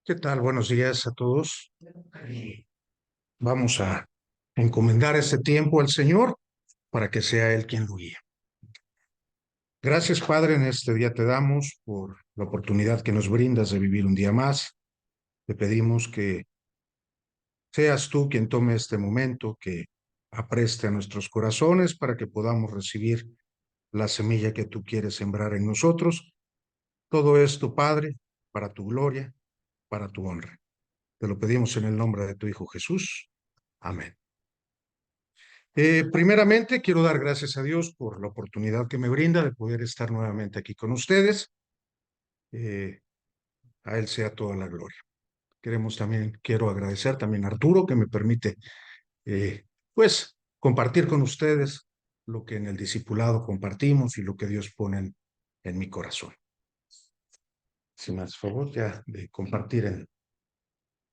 ¿Qué tal? Buenos días a todos. Vamos a encomendar este tiempo al Señor para que sea Él quien lo guíe. Gracias, Padre, en este día te damos por la oportunidad que nos brindas de vivir un día más. Te pedimos que seas tú quien tome este momento, que apreste a nuestros corazones para que podamos recibir la semilla que tú quieres sembrar en nosotros. Todo esto, Padre, para tu gloria, para tu honra. Te lo pedimos en el nombre de tu Hijo Jesús. Amén. Primeramente, quiero dar gracias a Dios por la oportunidad que me brinda de poder estar nuevamente aquí con ustedes. Eh, a Él sea toda la gloria. Quiero agradecer también a Arturo que me permite, pues, compartir con ustedes lo que en el discipulado compartimos y lo que Dios pone en mi corazón. Si me hace favor ya de compartir,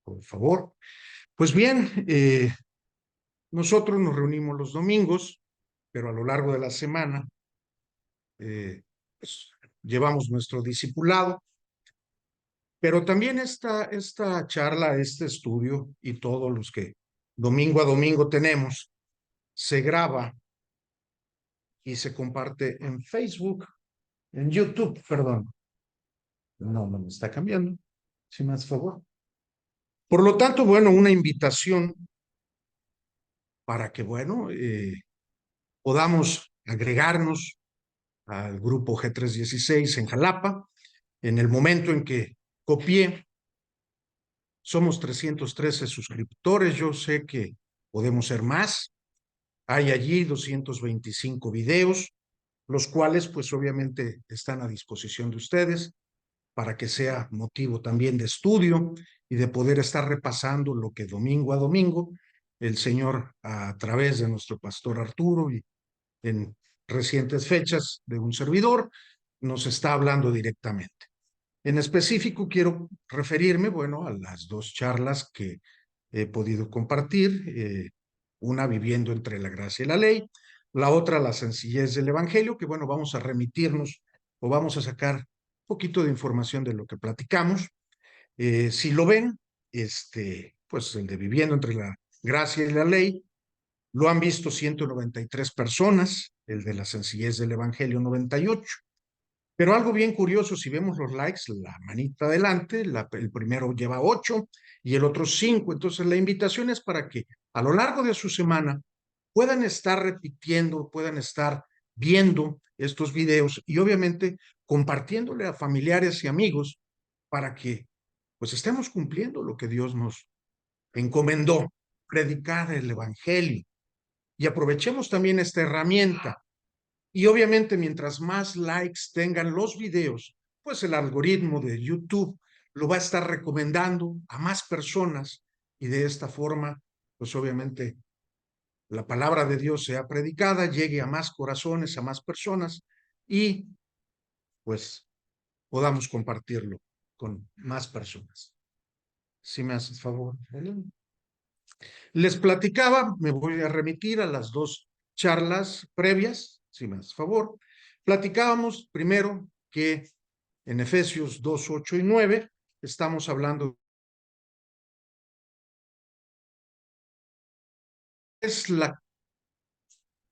por favor. Pues bien, nosotros nos reunimos los domingos, pero a lo largo de la semana pues, llevamos nuestro discipulado, pero también esta charla, este estudio y todos los que domingo a domingo tenemos, se graba y se comparte en Facebook, en YouTube, perdón. No me está cambiando, si me hace favor. Por lo tanto, bueno, una invitación para que, bueno, podamos agregarnos al grupo G316 en Jalapa. En el momento en que copié, somos 313 suscriptores. Yo sé que podemos ser más. Hay allí 225 videos, los cuales pues obviamente están a disposición de ustedes para que sea motivo también de estudio y de poder estar repasando lo que domingo a domingo el Señor, a través de nuestro pastor Arturo y en recientes fechas de un servidor, nos está hablando directamente. En específico, quiero referirme, bueno, a las dos charlas que he podido compartir, una viviendo entre la gracia y la ley, la otra la sencillez del evangelio, que bueno, vamos a remitirnos o vamos a sacar un poquito de información de lo que platicamos. Si lo ven, pues el de viviendo entre la gracia y la ley, lo han visto 193 personas, el de la sencillez del evangelio 98. Pero algo bien curioso, si vemos los likes, la manita adelante, el primero lleva 8 y el otro 5. Entonces la invitación es para que a lo largo de su semana puedan estar repitiendo, puedan estar viendo estos videos y obviamente compartiéndole a familiares y amigos para que pues estemos cumpliendo lo que Dios nos encomendó, predicar el evangelio, y aprovechemos también esta herramienta. Y obviamente, mientras más likes tengan los videos, pues el algoritmo de YouTube lo va a estar recomendando a más personas y de esta forma, pues obviamente la palabra de Dios sea predicada, llegue a más corazones, a más personas y pues podamos compartirlo con más personas. Si me haces favor, Helen. Les platicaba, me voy a remitir a las dos charlas previas, si me haces favor. Platicábamos primero que en Efesios 2, 8 y 9 estamos hablando es la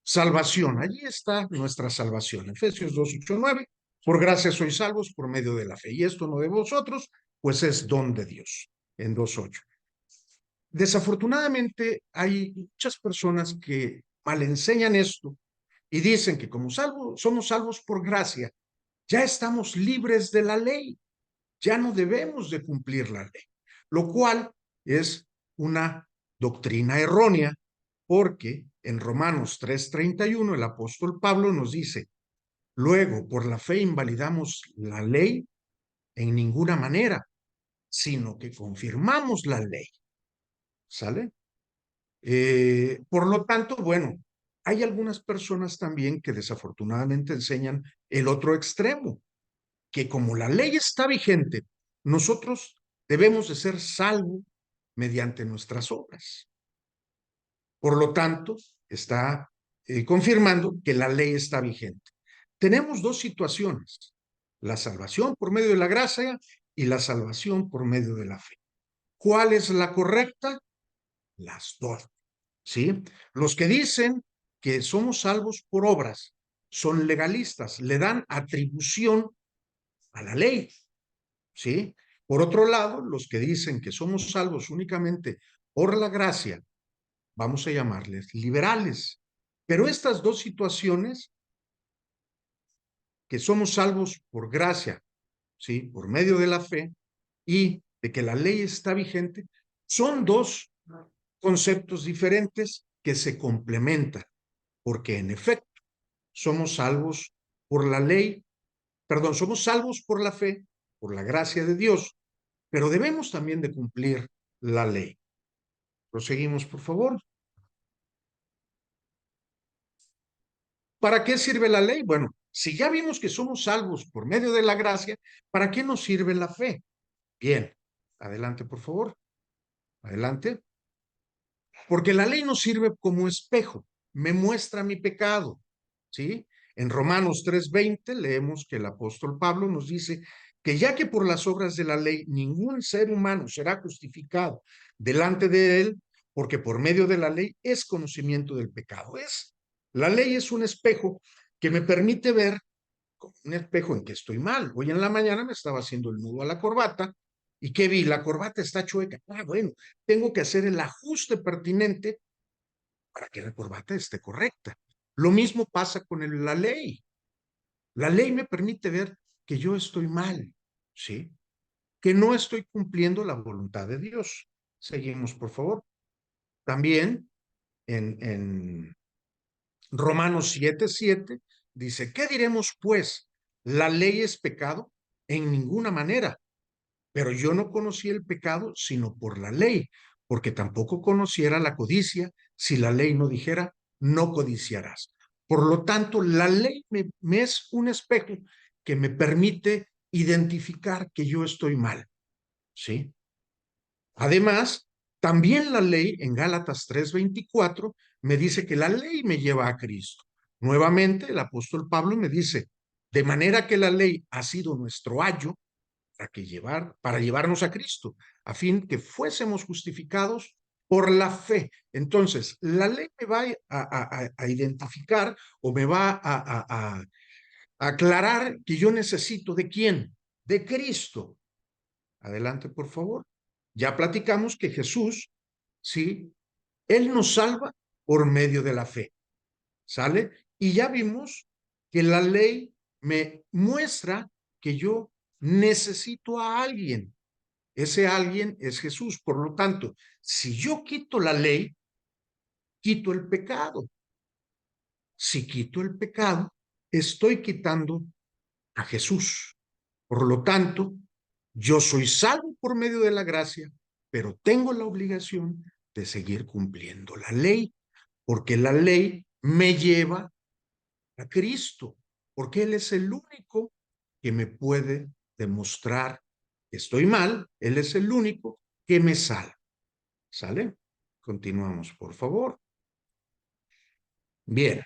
salvación. Allí está nuestra salvación. Efesios 2, 8, 9. Por gracia sois salvos por medio de la fe. Y esto no de vosotros, pues es don de Dios. En 2, 8. Desafortunadamente hay muchas personas que mal enseñan esto y dicen que como somos salvos por gracia, ya estamos libres de la ley, ya no debemos de cumplir la ley, lo cual es una doctrina errónea, porque en Romanos 3:31 el apóstol Pablo nos dice: luego por la fe invalidamos la ley en ninguna manera, sino que confirmamos la ley. ¿Sale? Por lo tanto, bueno, hay algunas personas también que desafortunadamente enseñan el otro extremo, que como la ley está vigente, nosotros debemos de ser salvos mediante nuestras obras. Por lo tanto, está confirmando que la ley está vigente. Tenemos dos situaciones: la salvación por medio de la gracia y la salvación por medio de la fe. ¿Cuál es la correcta? Las dos, ¿sí? Los que dicen que somos salvos por obras son legalistas, le dan atribución a la ley, ¿sí? Por otro lado, los que dicen que somos salvos únicamente por la gracia, vamos a llamarles liberales. Pero estas dos situaciones, que somos salvos por gracia, ¿sí? Por medio de la fe, y de que la ley está vigente, son dos conceptos diferentes que se complementan, porque en efecto somos salvos por la ley, perdón, somos salvos por la fe, por la gracia de Dios, pero debemos también de cumplir la ley. Proseguimos, por favor. ¿Para qué sirve la ley? Bueno, si ya vimos que somos salvos por medio de la gracia, ¿para qué nos sirve la fe? Bien, adelante, por favor. Adelante. Porque la ley nos sirve como espejo, me muestra mi pecado, ¿sí? En Romanos 3:20 leemos que el apóstol Pablo nos dice que ya que por las obras de la ley ningún ser humano será justificado delante de él, porque por medio de la ley es conocimiento del pecado. La ley es un espejo que me permite ver, como un espejo, en que estoy mal. Hoy en la mañana me estaba haciendo el nudo a la corbata y ¿qué vi? La corbata está chueca. Bueno, tengo que hacer el ajuste pertinente para que la corbata esté correcta. Lo mismo pasa con la ley. La ley me permite ver que yo estoy mal, ¿sí? Que no estoy cumpliendo la voluntad de Dios. Seguimos, por favor. También en Romanos 7:7 dice, ¿qué diremos pues? ¿La ley es pecado? En ninguna manera. Pero yo no conocí el pecado sino por la ley, porque tampoco conociera la codicia si la ley no dijera, no codiciarás. Por lo tanto, la ley me es un espejo que me permite identificar que yo estoy mal, ¿sí? Además, también la ley en Gálatas 3:24 me dice que la ley me lleva a Cristo. Nuevamente, el apóstol Pablo me dice, de manera que la ley ha sido nuestro ayo para llevarnos a Cristo, a fin que fuésemos justificados por la fe. Entonces, la ley me va a identificar o me va a aclarar que yo necesito ¿de quién? De Cristo. Adelante, por favor. Ya platicamos que Jesús, sí, Él nos salva por medio de la fe. ¿Sale? Y ya vimos que la ley me muestra que yo necesito a alguien. Ese alguien es Jesús. Por lo tanto, si yo quito la ley, quito el pecado. Si quito el pecado, estoy quitando a Jesús. Por lo tanto, yo soy salvo por medio de la gracia, pero tengo la obligación de seguir cumpliendo la ley, porque la ley me lleva a Cristo, porque Él es el único que me puede demostrar que estoy mal, Él es el único que me salva. ¿Sale? Continuamos, por favor. Bien,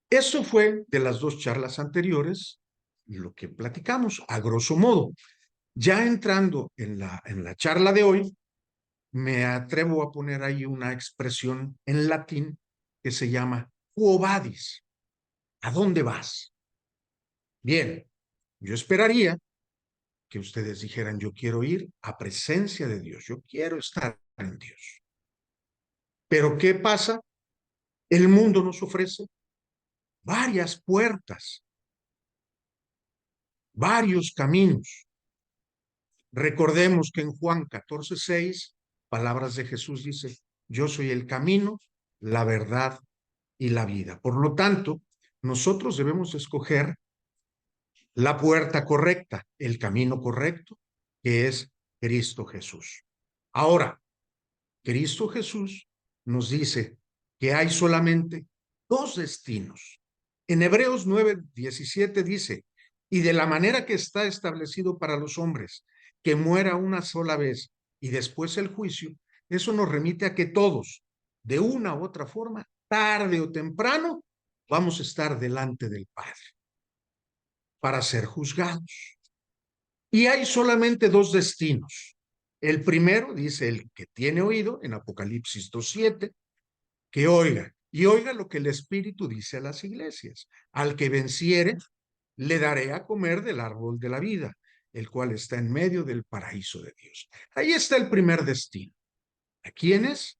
eso fue de las dos charlas anteriores, lo que platicamos, a grosso modo. Ya entrando en la charla de hoy, me atrevo a poner ahí una expresión en latín que se llama quo vadis. ¿A dónde vas? Bien, yo esperaría que ustedes dijeran, yo quiero ir a presencia de Dios, yo quiero estar en Dios. Pero ¿qué pasa? El mundo nos ofrece varias puertas, varios caminos. Recordemos que en Juan 14:6, palabras de Jesús dice, yo soy el camino, la verdad y la vida. Por lo tanto, nosotros debemos escoger la puerta correcta, el camino correcto, que es Cristo Jesús. Ahora, Cristo Jesús nos dice que hay solamente dos destinos. En Hebreos 9:17 dice, y de la manera que está establecido para los hombres, que muera una sola vez y después el juicio, eso nos remite a que todos, de una u otra forma, tarde o temprano, vamos a estar delante del Padre para ser juzgados. Y hay solamente dos destinos. El primero, dice el que tiene oído, en Apocalipsis 2:7, que oiga, y oiga lo que el Espíritu dice a las iglesias. Al que venciere, le daré a comer del árbol de la vida, el cual está en medio del paraíso de Dios. Ahí está el primer destino. ¿A quiénes?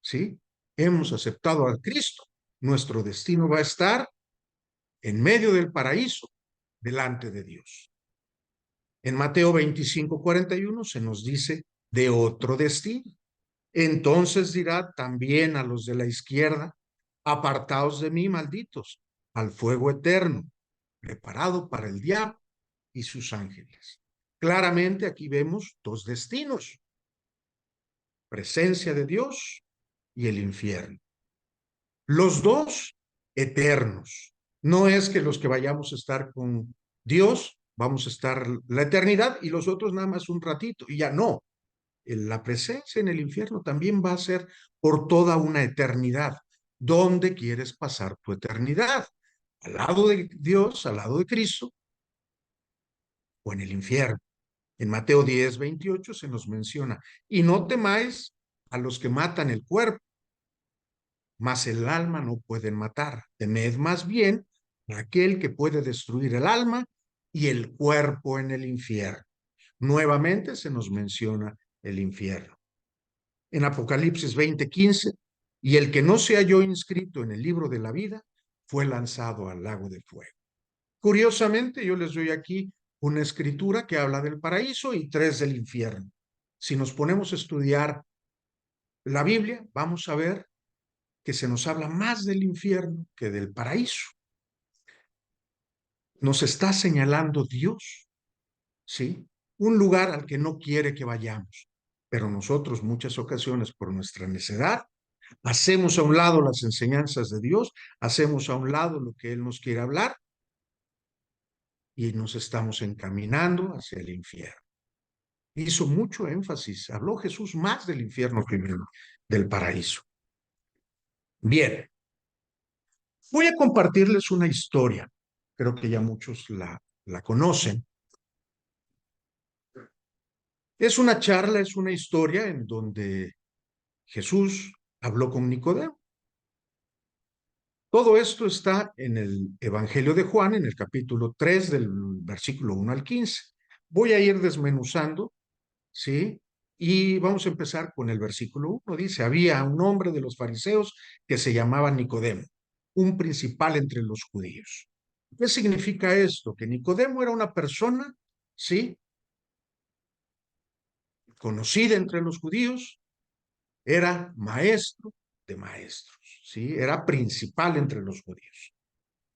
¿Sí? Hemos aceptado a Cristo. Nuestro destino va a estar en medio del paraíso, delante de Dios. En Mateo 25:41 se nos dice de otro destino. Entonces dirá también a los de la izquierda, apartaos de mí, malditos, al fuego eterno, preparado para el diablo y sus ángeles. Claramente aquí vemos dos destinos, presencia de Dios y el infierno. Los dos eternos. No es que los que vayamos a estar con Dios, vamos a estar la eternidad y los otros nada más un ratito y ya no. La presencia en el infierno también va a ser por toda una eternidad. ¿Dónde quieres pasar tu eternidad? ¿Al lado de Dios, al lado de Cristo o en el infierno? En Mateo 10:28 se nos menciona, y no temáis a los que matan el cuerpo, mas el alma no pueden matar. Temed más bien a aquel que puede destruir el alma y el cuerpo en el infierno. Nuevamente se nos menciona el infierno. En Apocalipsis 20:15, y el que no se halló inscrito en el libro de la vida fue lanzado al lago de fuego. Curiosamente, yo les doy aquí una escritura que habla del paraíso y tres del infierno. Si nos ponemos a estudiar la Biblia, vamos a ver que se nos habla más del infierno que del paraíso. Nos está señalando Dios, ¿sí? Un lugar al que no quiere que vayamos. Pero nosotros muchas ocasiones por nuestra necedad hacemos a un lado las enseñanzas de Dios, hacemos a un lado lo que Él nos quiere hablar y nos estamos encaminando hacia el infierno. Hizo mucho énfasis, habló Jesús más del infierno que del paraíso. Bien, voy a compartirles una historia, creo que ya muchos la conocen. Es una charla, es una historia en donde Jesús habló con Nicodemo. Todo esto está en el Evangelio de Juan, en el capítulo 3, del versículo 1 al 15. Voy a ir desmenuzando, ¿sí? Y vamos a empezar con el versículo 1. Dice, había un hombre de los fariseos que se llamaba Nicodemo, un principal entre los judíos. ¿Qué significa esto? Que Nicodemo era una persona, ¿sí? Conocida entre los judíos, era maestro de maestros, ¿sí? Era principal entre los judíos.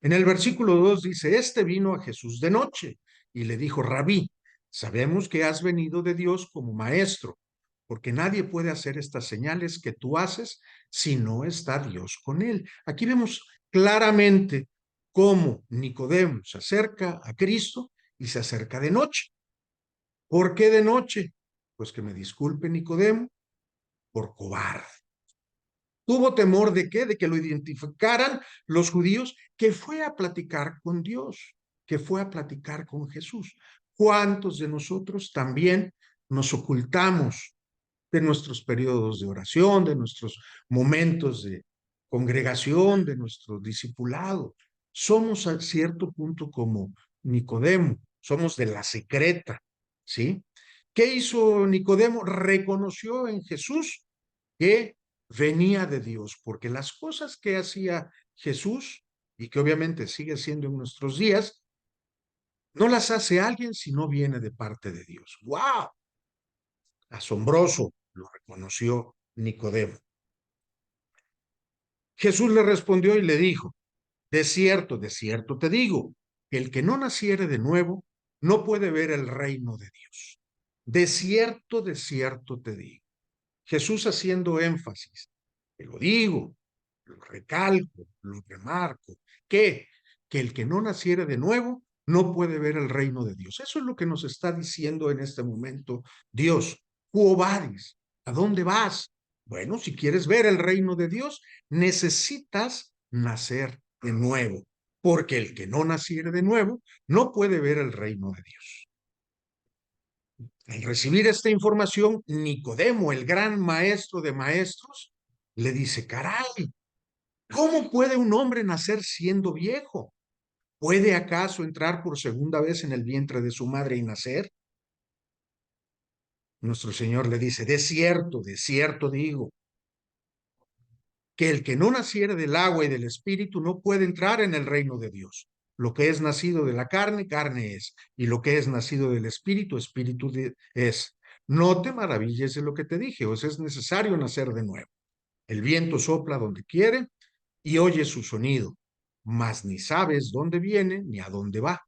En el versículo 2 dice, este vino a Jesús de noche y le dijo, Rabí, sabemos que has venido de Dios como maestro, porque nadie puede hacer estas señales que tú haces si no está Dios con él. Aquí vemos claramente cómo Nicodemo se acerca a Cristo y se acerca de noche. ¿Por qué de noche? Pues que me disculpe Nicodemo, por cobarde. Tuvo temor de qué? De que lo identificaran los judíos, que fue a platicar con Dios, que fue a platicar con Jesús. ¿Cuántos de nosotros también nos ocultamos de nuestros periodos de oración, de nuestros momentos de congregación, de nuestro discipulado? Somos a cierto punto como Nicodemo, somos de la secreta, ¿sí? ¿Qué hizo Nicodemo? Reconoció en Jesús que venía de Dios, porque las cosas que hacía Jesús, y que obviamente sigue siendo en nuestros días, no las hace alguien si no viene de parte de Dios. ¡Wow! Asombroso, lo reconoció Nicodemo. Jesús le respondió y le dijo, de cierto te digo, que el que no naciere de nuevo no puede ver el reino de Dios. De cierto te digo. Jesús haciendo énfasis, te lo digo, lo recalco, lo remarco, que el que no naciere de nuevo no puede ver el reino de Dios. Eso es lo que nos está diciendo en este momento Dios. ¿Quo vadis? ¿A dónde vas? Bueno, si quieres ver el reino de Dios, necesitas nacer de nuevo, porque el que no naciere de nuevo no puede ver el reino de Dios. Al recibir esta información, Nicodemo, el gran maestro de maestros, le dice, caray, ¿cómo puede un hombre nacer siendo viejo? ¿Puede acaso entrar por segunda vez en el vientre de su madre y nacer? Nuestro Señor le dice, de cierto digo, que el que no naciere del agua y del espíritu no puede entrar en el reino de Dios. Lo que es nacido de la carne, carne es, y lo que es nacido del espíritu, es. No te maravilles de lo que te dije, os es necesario nacer de nuevo. El viento sopla donde quiere y oyes su sonido, mas ni sabes dónde viene ni a dónde va.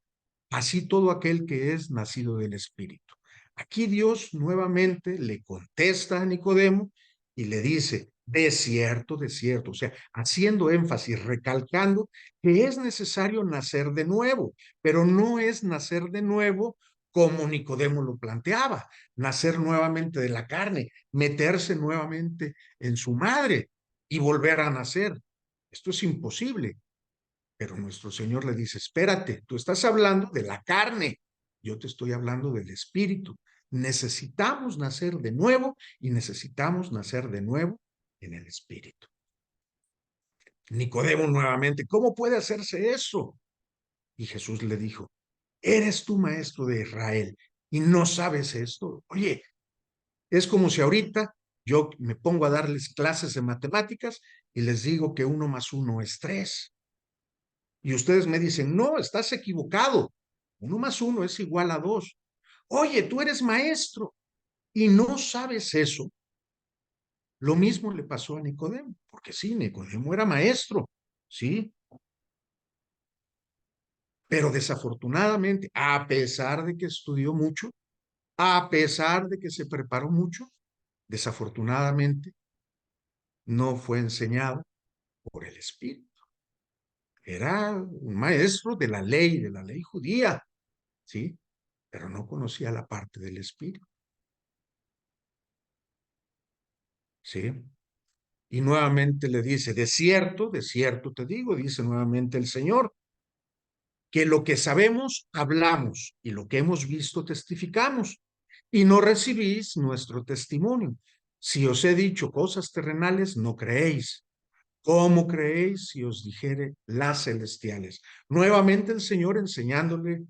Así todo aquel que es nacido del Espíritu. Aquí Dios nuevamente le contesta a Nicodemo y le dice, de cierto, o sea, haciendo énfasis, recalcando que es necesario nacer de nuevo, pero no es nacer de nuevo como Nicodemo lo planteaba, nacer nuevamente de la carne, meterse nuevamente en su madre y volver a nacer. Esto es imposible. Pero nuestro Señor le dice, espérate, tú estás hablando de la carne, yo te estoy hablando del espíritu. Necesitamos nacer de nuevo y necesitamos nacer de nuevo en el espíritu. Nicodemo nuevamente, ¿cómo puede hacerse eso? Y Jesús le dijo, ¿eres tú maestro de Israel y no sabes esto? Oye, es como si ahorita yo me pongo a darles clases de matemáticas y les digo que 1 más 1 es 3. Y ustedes me dicen, no, estás equivocado. 1 más 1 es igual a 2. Oye, tú eres maestro y no sabes eso. Lo mismo le pasó a Nicodemo, porque sí, Nicodemo era maestro, sí, pero desafortunadamente, a pesar de que estudió mucho, a pesar de que se preparó mucho, desafortunadamente no fue enseñado por el Espíritu. Era un maestro de la ley judía, sí, pero no conocía la parte del Espíritu. ¿Sí? Y nuevamente le dice, de cierto te digo, dice nuevamente el Señor, que lo que sabemos hablamos y lo que hemos visto testificamos y no recibís nuestro testimonio. Si os he dicho cosas terrenales, no creéis. ¿Cómo creéis si os dijere las celestiales? Nuevamente el Señor enseñándole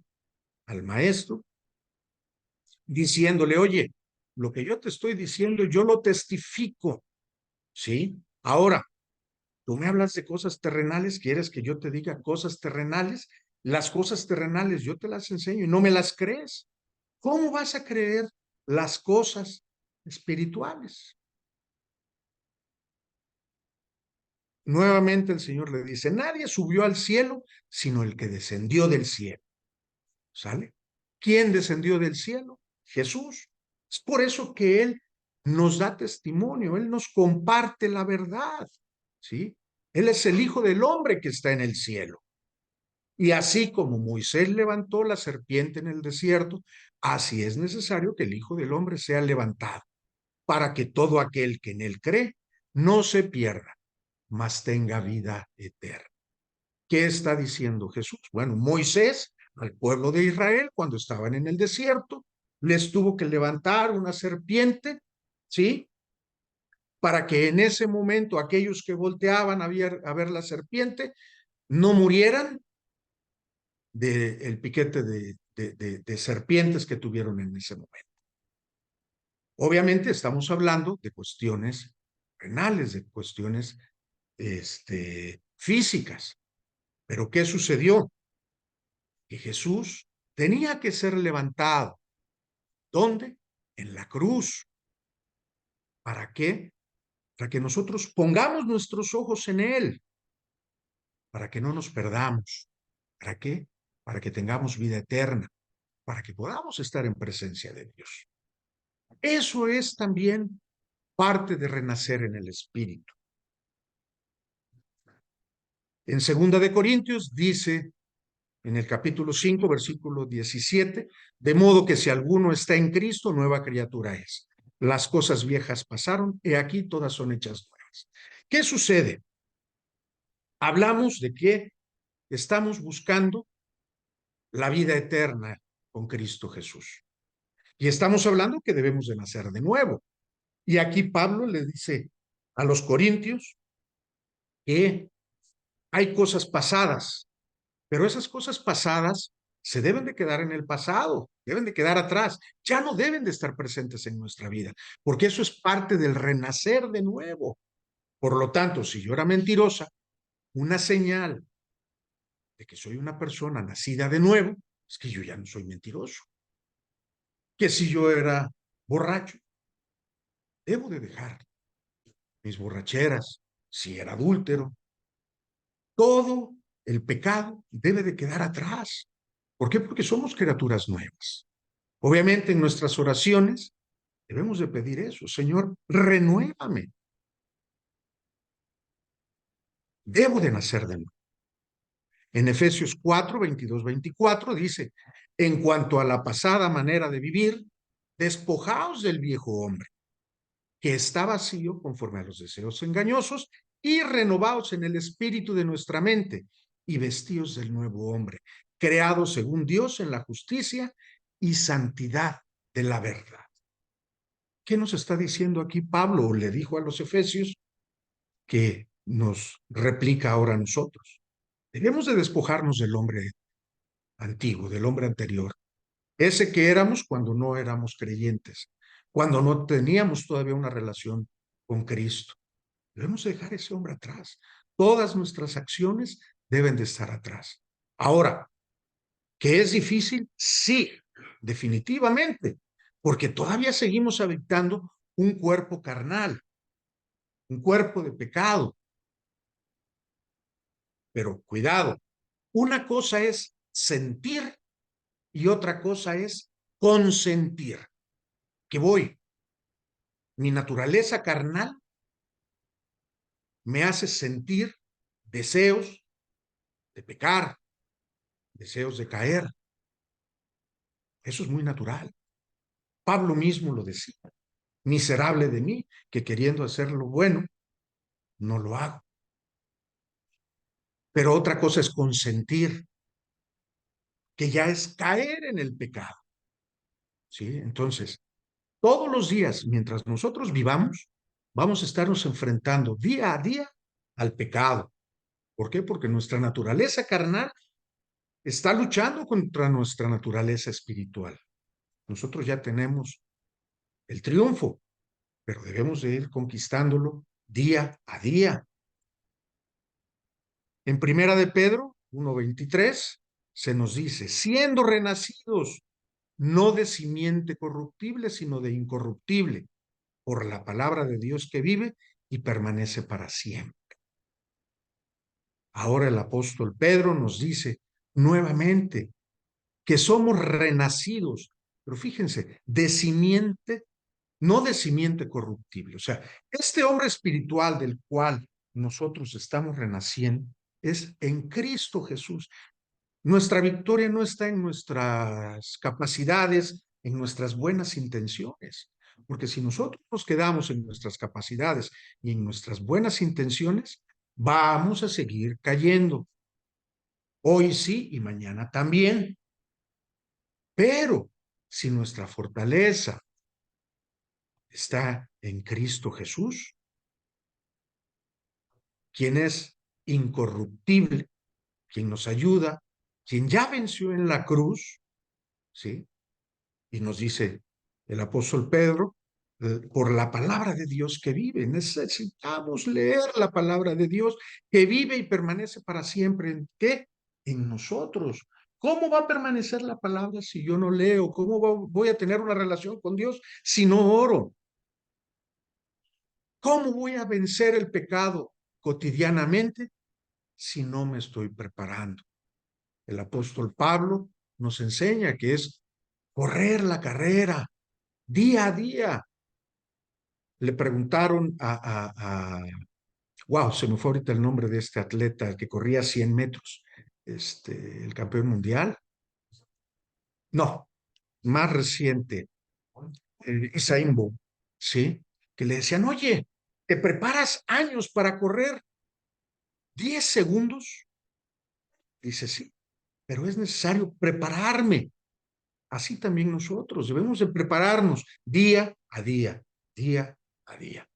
al maestro, diciéndole, oye, lo que yo te estoy diciendo, yo lo testifico, ¿sí? Ahora, tú me hablas de cosas terrenales, ¿quieres que yo te diga cosas terrenales? Las cosas terrenales yo te las enseño y no me las crees. ¿Cómo vas a creer las cosas espirituales? Nuevamente el Señor le dice, nadie subió al cielo sino el que descendió del cielo. ¿Sale? ¿Quién descendió del cielo? Jesús. Es por eso que Él nos da testimonio, Él nos comparte la verdad. ¿Sí? Él es el Hijo del Hombre que está en el cielo. Y así como Moisés levantó la serpiente en el desierto, así es necesario que el Hijo del Hombre sea levantado, para que todo aquel que en él cree no se pierda, mas tenga vida eterna. ¿Qué está diciendo Jesús? Bueno, Moisés al pueblo de Israel, cuando estaban en el desierto, les tuvo que levantar una serpiente, ¿sí? Para que en ese momento aquellos que volteaban a ver la serpiente no murieran del piquete de serpientes que tuvieron en ese momento. Obviamente estamos hablando de cuestiones renales, de cuestiones físicas. Pero ¿qué sucedió? Que Jesús tenía que ser levantado. ¿Dónde? En la cruz. ¿Para qué? Para que nosotros pongamos nuestros ojos en Él, para que no nos perdamos. ¿Para qué? Para que tengamos vida eterna, para que podamos estar en presencia de Dios. Eso es también parte de renacer en el Espíritu. En 2 Corintios dice, en el capítulo 5, versículo 17, de modo que si alguno está en Cristo, nueva criatura es. Las cosas viejas pasaron, y aquí todas son hechas nuevas. ¿Qué sucede? Hablamos de que estamos buscando la vida eterna con Cristo Jesús. Y estamos hablando que debemos de nacer de nuevo. Y aquí Pablo le dice a los corintios que hay cosas pasadas, pero esas cosas pasadas se deben de quedar en el pasado, deben de quedar atrás, ya no deben de estar presentes en nuestra vida, porque eso es parte del renacer de nuevo. Por lo tanto, si yo era mentirosa, una señal de que soy una persona nacida de nuevo es que yo ya no soy mentiroso. Que si yo era borracho, debo de dejar mis borracheras. Si era adúltero, todo el pecado debe de quedar atrás. ¿Por qué? Porque somos criaturas nuevas. Obviamente en nuestras oraciones debemos de pedir eso. Señor, renuévame. Debo de nacer de nuevo. En Efesios 4, 22, 24 dice, en cuanto a la pasada manera de vivir, despojaos del viejo hombre, que está vacío conforme a los deseos engañosos, y renovaos en el espíritu de nuestra mente, y vestíos del nuevo hombre, creado según Dios en la justicia y santidad de la verdad. ¿Qué nos está diciendo aquí Pablo? Le dijo a los efesios que nos replica ahora a nosotros. Debemos de despojarnos del hombre antiguo, del hombre anterior, ese que éramos cuando no éramos creyentes, cuando no teníamos todavía una relación con Cristo. Debemos dejar ese hombre atrás. Todas nuestras acciones deben de estar atrás. Ahora, ¿que es difícil? Sí, definitivamente, porque todavía seguimos habitando un cuerpo carnal, un cuerpo de pecado. Pero cuidado, una cosa es sentir y otra cosa es consentir. Que voy, mi naturaleza carnal me hace sentir deseos de pecar, deseos de caer. Eso es muy natural. Pablo mismo lo decía. Miserable de mí, que queriendo hacer lo bueno, no lo hago. Pero otra cosa es consentir, que ya es caer en el pecado. ¿Sí? Entonces, todos los días, mientras nosotros vivamos, vamos a estarnos enfrentando día a día al pecado. ¿Por qué? Porque nuestra naturaleza carnal está luchando contra nuestra naturaleza espiritual. Nosotros ya tenemos el triunfo, pero debemos de ir conquistándolo día a día. En Primera de Pedro 1:23 se nos dice, siendo renacidos, no de simiente corruptible, sino de incorruptible, por la palabra de Dios que vive y permanece para siempre. Ahora el apóstol Pedro nos dice nuevamente que somos renacidos, pero fíjense, de simiente, no de simiente corruptible. O sea, este hombre espiritual del cual nosotros estamos renaciendo es en Cristo Jesús. Nuestra victoria no está en nuestras capacidades, en nuestras buenas intenciones, porque si nosotros nos quedamos en nuestras capacidades y en nuestras buenas intenciones, vamos a seguir cayendo. Hoy sí y mañana también. Pero si nuestra fortaleza está en Cristo Jesús, quien es incorruptible, quien nos ayuda, quien ya venció en la cruz, ¿sí? Y nos dice el apóstol Pedro, por la palabra de Dios que vive. Necesitamos leer la palabra de Dios que vive y permanece para siempre. ¿En qué? En nosotros. ¿Cómo va a permanecer la palabra si yo no leo? ¿Cómo voy a tener una relación con Dios si no oro? ¿Cómo voy a vencer el pecado cotidianamente si no me estoy preparando? El apóstol Pablo nos enseña que es correr la carrera día a día. Le preguntaron wow, se me fue ahorita el nombre de este atleta que corría 100 metros, el campeón mundial. No, más reciente, Usain Bolt, ¿sí? Que le decían, oye, ¿te preparas años para correr 10 segundos? Dice, sí, pero es necesario prepararme así también nosotros debemos de prepararnos día a día, día a día.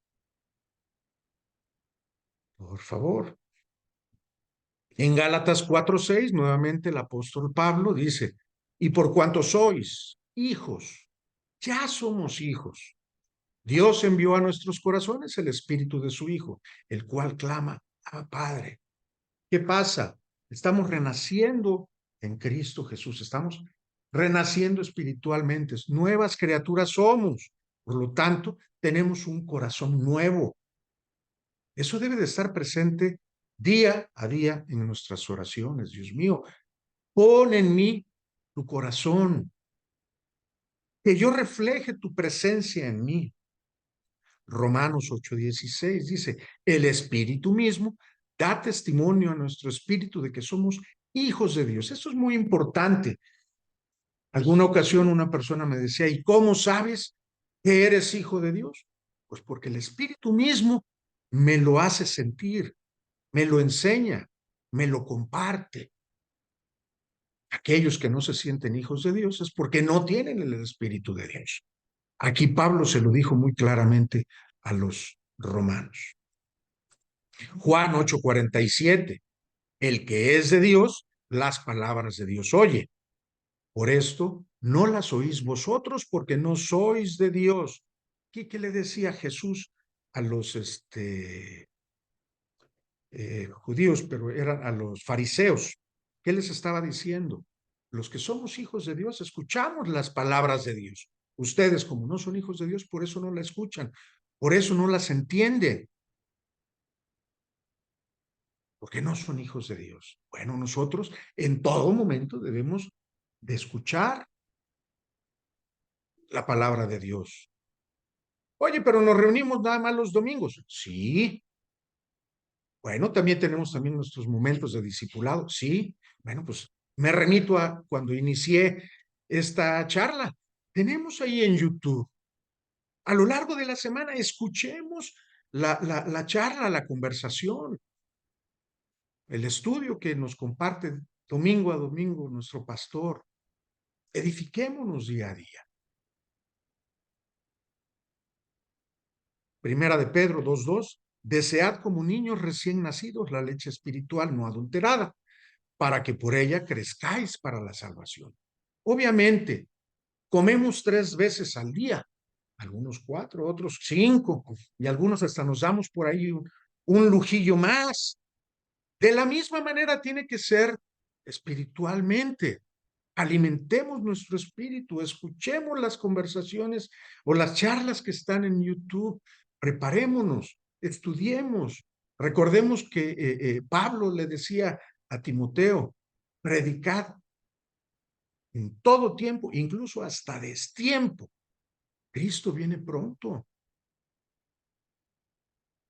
Por favor. En Gálatas 4:6, nuevamente el apóstol Pablo dice, y por cuanto sois hijos, ya somos hijos. Dios envió a nuestros corazones el espíritu de su Hijo, el cual clama, Abba, Padre. ¿Qué pasa? Estamos renaciendo en Cristo Jesús, estamos renaciendo espiritualmente, nuevas criaturas somos. Por lo tanto, tenemos un corazón nuevo. Eso debe de estar presente día a día en nuestras oraciones. Dios mío, pon en mí tu corazón, que yo refleje tu presencia en mí. Romanos 8:16 dice, el Espíritu mismo da testimonio a nuestro espíritu de que somos hijos de Dios. Eso es muy importante. Alguna ocasión una persona me decía, ¿y cómo sabes que eres hijo de Dios? Pues porque el Espíritu mismo me lo hace sentir, me lo enseña, me lo comparte. Aquellos que no se sienten hijos de Dios es porque no tienen el Espíritu de Dios. Aquí Pablo se lo dijo muy claramente a los romanos. Juan 8:47, el que es de Dios, las palabras de Dios oye. Por esto no las oís vosotros porque no sois de Dios. ¿Qué le decía Jesús a los judíos, pero eran a los fariseos? ¿Qué les estaba diciendo? Los que somos hijos de Dios escuchamos las palabras de Dios. Ustedes, como no son hijos de Dios, por eso no la escuchan, por eso no las entienden, porque no son hijos de Dios. Bueno, nosotros en todo momento debemos de escuchar la palabra de Dios. Oye, pero nos reunimos nada más los domingos. Sí. Bueno, también tenemos también nuestros momentos de discipulado. Sí. Bueno, pues me remito a cuando inicié esta charla. Tenemos ahí en YouTube. A lo largo de la semana escuchemos la charla, la conversación, el estudio que nos comparte domingo a domingo nuestro pastor. Edifiquémonos día a día. Primera de Pedro 2:2, desead como niños recién nacidos la leche espiritual no adulterada, para que por ella crezcáis para la salvación. Obviamente, comemos 3 veces al día, algunos 4, otros 5, y algunos hasta nos damos por ahí un lujillo más. De la misma manera tiene que ser espiritualmente. Alimentemos nuestro espíritu, escuchemos las conversaciones o las charlas que están en YouTube, preparémonos, estudiemos. Recordemos que Pablo le decía a Timoteo, predicad en todo tiempo, incluso hasta destiempo. Cristo viene pronto.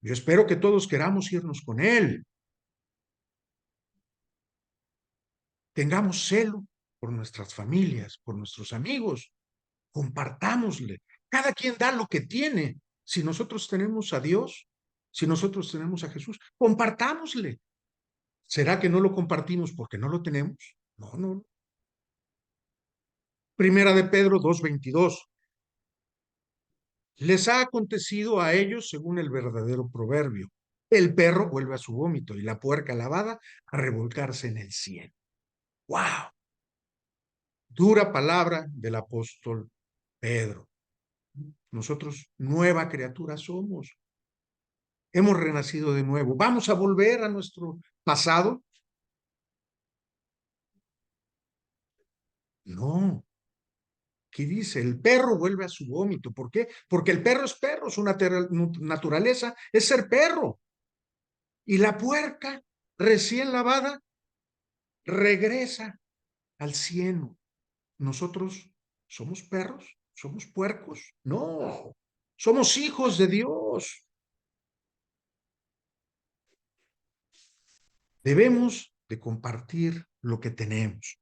Yo espero que todos queramos irnos con Él. Tengamos celo por nuestras familias, por nuestros amigos, compartámosle. Cada quien da lo que tiene. Si nosotros tenemos a Dios, si nosotros tenemos a Jesús, compartámosle. ¿Será que no lo compartimos porque no lo tenemos? No, no. Primera de Pedro 2:22. Les ha acontecido a ellos según el verdadero proverbio. El perro vuelve a su vómito y la puerca lavada a revolcarse en el cielo. ¡Wow! Dura palabra del apóstol Pedro. Nosotros nueva criatura somos. Hemos renacido de nuevo. ¿Vamos a volver a nuestro pasado? No. ¿Qué dice? El perro vuelve a su vómito. ¿Por qué? Porque el perro, su naturaleza es ser perro. Y la puerca recién lavada regresa al cieno. ¿Nosotros somos perros? ¿Somos puercos? No. Somos hijos de Dios. Debemos de compartir lo que tenemos.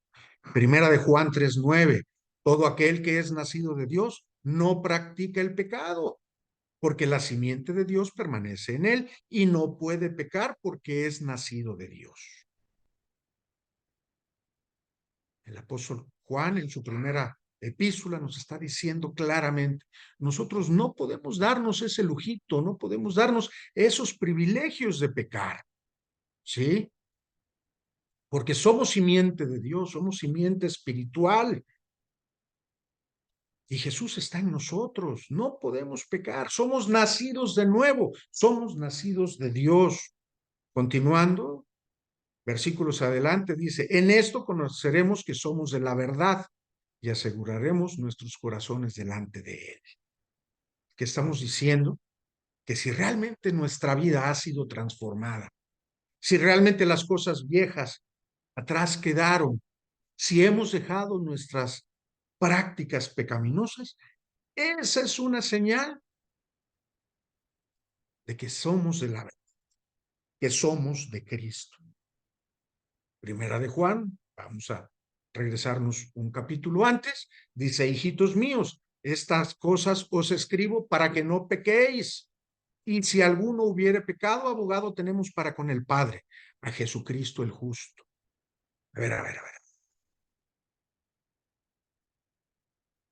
Primera de Juan 3:9. Todo aquel que es nacido de Dios no practica el pecado, porque la simiente de Dios permanece en él y no puede pecar porque es nacido de Dios. El apóstol Juan en su primera epístola nos está diciendo claramente, nosotros no podemos darnos ese lujito, no podemos darnos esos privilegios de pecar, ¿sí? Porque somos simiente de Dios, somos simiente espiritual. Y Jesús está en nosotros, no podemos pecar, somos nacidos de nuevo, somos nacidos de Dios. Continuando, versículos adelante dice, en esto conoceremos que somos de la verdad y aseguraremos nuestros corazones delante de Él. ¿Qué estamos diciendo? Que si realmente nuestra vida ha sido transformada, si realmente las cosas viejas atrás quedaron, si hemos dejado nuestras prácticas pecaminosas, esa es una señal de que somos de la verdad, que somos de Cristo. Primera de Juan, vamos a regresarnos un capítulo antes, dice, hijitos míos, estas cosas os escribo para que no pequéis. Y si alguno hubiere pecado, abogado tenemos para con el Padre, a Jesucristo el justo. A ver.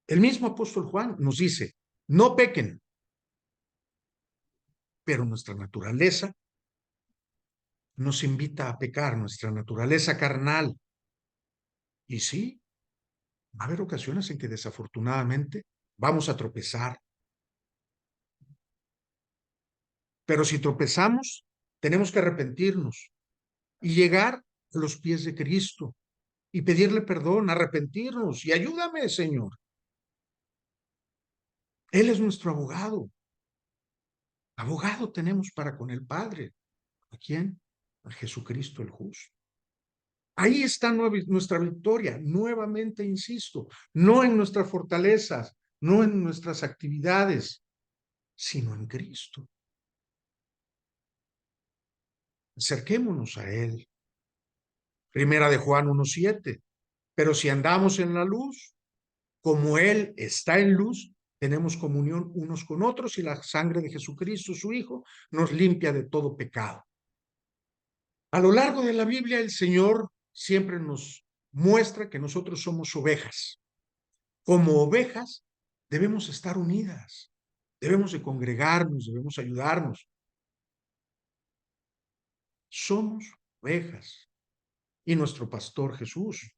El mismo apóstol Juan nos dice, no pequen, pero nuestra naturaleza nos invita a pecar, nuestra naturaleza carnal. Y sí, va a haber ocasiones en que desafortunadamente vamos a tropezar. Pero si tropezamos, tenemos que arrepentirnos y llegar a los pies de Cristo y pedirle perdón, arrepentirnos y ayúdame, Señor. Él es nuestro abogado. Abogado tenemos para con el Padre. ¿A quién? A Jesucristo el justo. Ahí está nuestra victoria. Nuevamente insisto, no en nuestras fortalezas, no en nuestras actividades, sino en Cristo. Acerquémonos a Él. Primera de Juan 1:7. Pero si andamos en la luz, como Él está en luz, tenemos comunión unos con otros y la sangre de Jesucristo, su Hijo, nos limpia de todo pecado. A lo largo de la Biblia, el Señor siempre nos muestra que nosotros somos ovejas. Como ovejas, debemos estar unidas, debemos de congregarnos, debemos ayudarnos. Somos ovejas y nuestro pastor Jesús.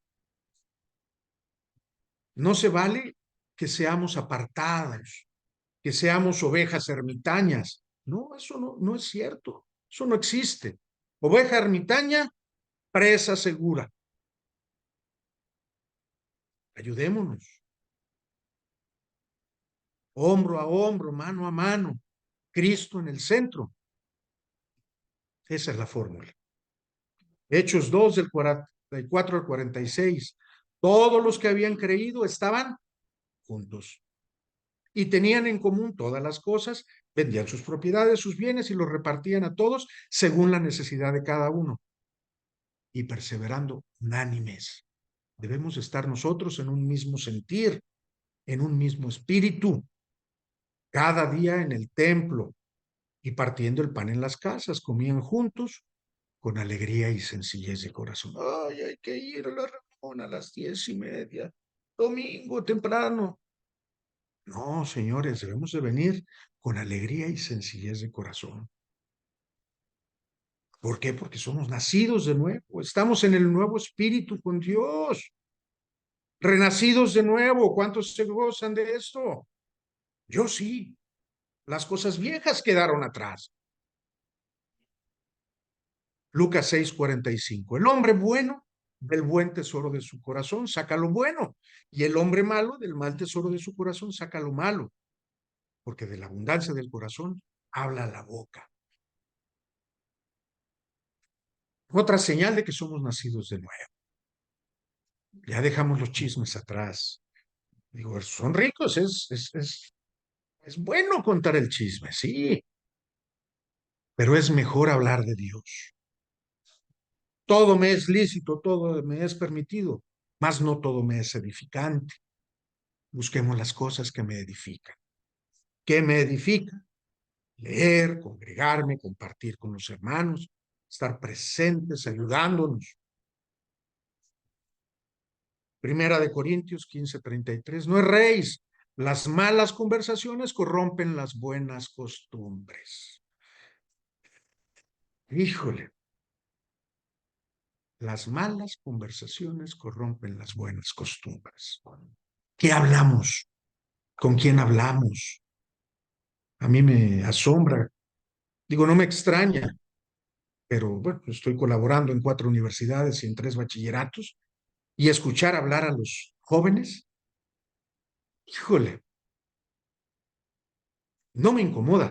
No se vale que seamos apartados, que seamos ovejas ermitañas. No, eso no es cierto. Eso no existe. Oveja ermitaña, presa segura. Ayudémonos, hombro a hombro, mano a mano, Cristo en el centro. Esa es la fórmula. Hechos 2 del 44 al 46. Todos los que habían creído estaban juntos y tenían en común todas las cosas, vendían sus propiedades, sus bienes y los repartían a todos según la necesidad de cada uno. Y perseverando unánimes. Debemos estar nosotros en un mismo sentir, en un mismo espíritu, cada día en el templo y partiendo el pan en las casas, comían juntos con alegría y sencillez de corazón. Ay, hay que ir a la reunión a las 10:30, domingo temprano. No, señores, debemos de venir con alegría y sencillez de corazón. ¿Por qué? Porque somos nacidos de nuevo, estamos en el nuevo espíritu con Dios, renacidos de nuevo. ¿Cuántos se gozan de esto? Yo sí. Las cosas viejas quedaron atrás. Lucas 6:45. El hombre bueno del buen tesoro de su corazón saca lo bueno, y el hombre malo del mal tesoro de su corazón saca lo malo, porque de la abundancia del corazón habla la boca. Otra señal de que somos nacidos de nuevo. Ya dejamos los chismes atrás. Digo, son ricos, es bueno contar el chisme, sí, pero es mejor hablar de Dios. Todo me es lícito, todo me es permitido, mas no todo me es edificante. Busquemos las cosas que me edifican. ¿Qué me edifica? Leer, congregarme, compartir con los hermanos, estar presentes, ayudándonos. Primera de Corintios 15:33. No erréis, las malas conversaciones corrompen las buenas costumbres. Híjole, las malas conversaciones corrompen las buenas costumbres. ¿Qué hablamos? ¿Con quién hablamos? A mí me asombra. Digo, no me extraña, pero bueno, estoy colaborando en 4 universidades y en 3 bachilleratos, y escuchar hablar a los jóvenes, híjole, no me incomoda,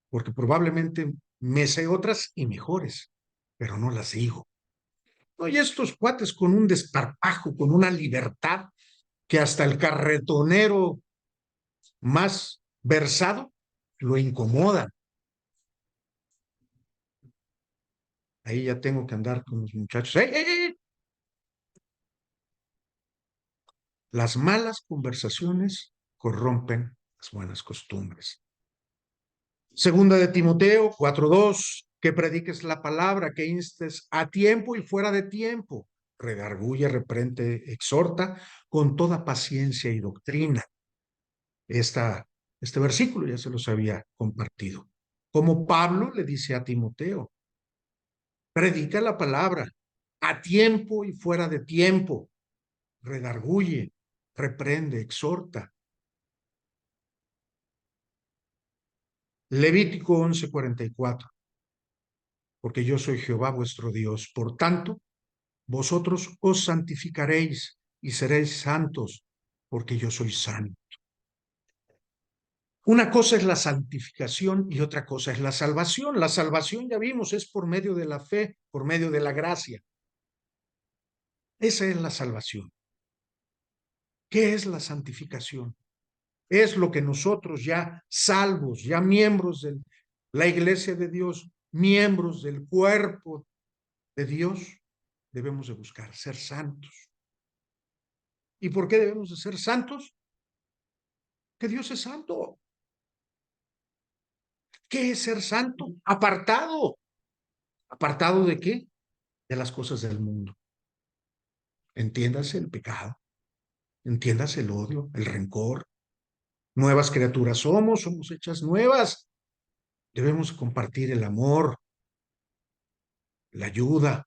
porque probablemente me sé otras y mejores, pero no las digo. No, y estos cuates con un desparpajo, con una libertad que hasta el carretonero más versado lo incomoda. Ahí ya tengo que andar con los muchachos. ¡Ey, ey, ey! Las malas conversaciones corrompen las buenas costumbres. Segunda de Timoteo 4:2, que prediques la palabra, que instes a tiempo y fuera de tiempo, redarguye, reprende, exhorta con toda paciencia y doctrina. Este versículo ya se los había compartido. Como Pablo le dice a Timoteo, predica la palabra a tiempo y fuera de tiempo, redarguye, reprende, exhorta. Levítico 11:44, porque yo soy Jehová vuestro Dios. Por tanto, vosotros os santificaréis y seréis santos, porque yo soy santo. Una cosa es la santificación y otra cosa es la salvación. La salvación, ya vimos, es por medio de la fe, por medio de la gracia. Esa es la salvación. ¿Qué es la santificación? Es lo que nosotros ya salvos, ya miembros de la iglesia de Dios, miembros del cuerpo de Dios, debemos de buscar, ser santos. ¿Y por qué debemos de ser santos? Que Dios es santo. ¿Qué es ser santo? Apartado. ¿Apartado de qué? De las cosas del mundo. Entiéndase el pecado, entiéndase el odio, el rencor. Nuevas criaturas somos hechas nuevas. Debemos compartir el amor, la ayuda.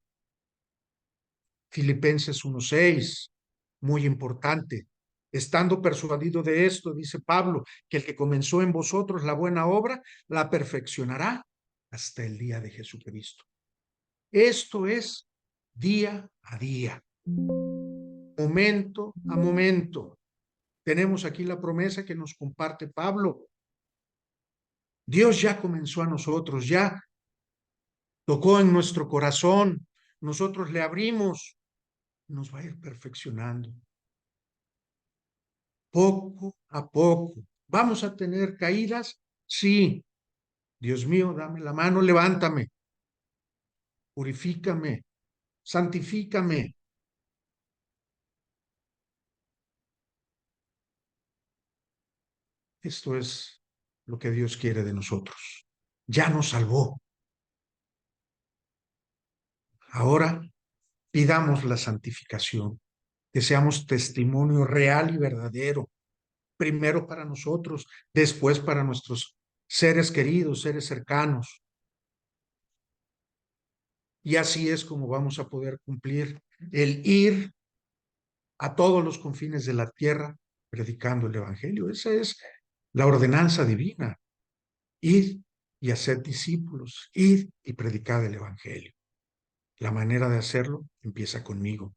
Filipenses 1:6, muy importante. Estando persuadido de esto, dice Pablo, que el que comenzó en vosotros la buena obra, la perfeccionará hasta el día de Jesucristo. Esto es día a día, momento a momento. Tenemos aquí la promesa que nos comparte Pablo. Dios ya comenzó a nosotros, ya tocó en nuestro corazón, nosotros le abrimos, nos va a ir perfeccionando. Poco a poco. ¿Vamos a tener caídas? Sí. Dios mío, dame la mano, levántame, purifícame, santifícame. Esto es lo que Dios quiere de nosotros. Ya nos salvó. Ahora pidamos la santificación, que seamos testimonio real y verdadero, primero para nosotros, después para nuestros seres queridos, seres cercanos. Y así es como vamos a poder cumplir el ir a todos los confines de la tierra predicando el Evangelio. Esa es la ordenanza divina. Ir y hacer discípulos, ir y predicar el Evangelio. La manera de hacerlo empieza conmigo.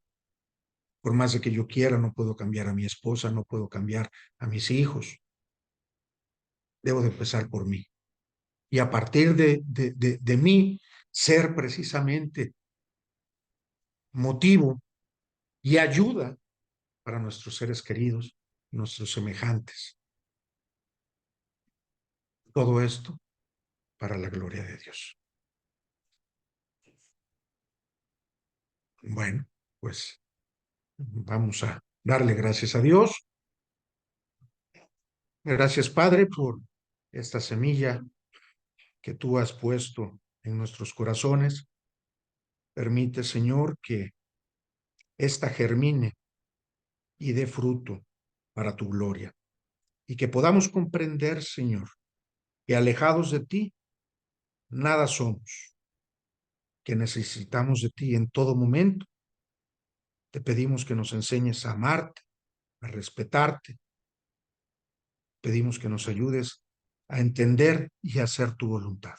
Por más de que yo quiera, no puedo cambiar a mi esposa, no puedo cambiar a mis hijos. Debo de empezar por mí. Y a partir de mí, ser precisamente motivo y ayuda para nuestros seres queridos, nuestros semejantes. Todo esto para la gloria de Dios. Bueno, pues vamos a darle gracias a Dios. Gracias, Padre, por esta semilla que tú has puesto en nuestros corazones. Permite, Señor, que esta germine y dé fruto para tu gloria. Y que podamos comprender, Señor, que alejados de ti, nada somos, que necesitamos de ti en todo momento. Te pedimos que nos enseñes a amarte, a respetarte. Pedimos que nos ayudes a entender y a hacer tu voluntad.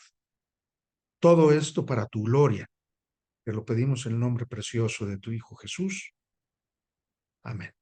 Todo esto para tu gloria. Te lo pedimos en el nombre precioso de tu Hijo Jesús. Amén.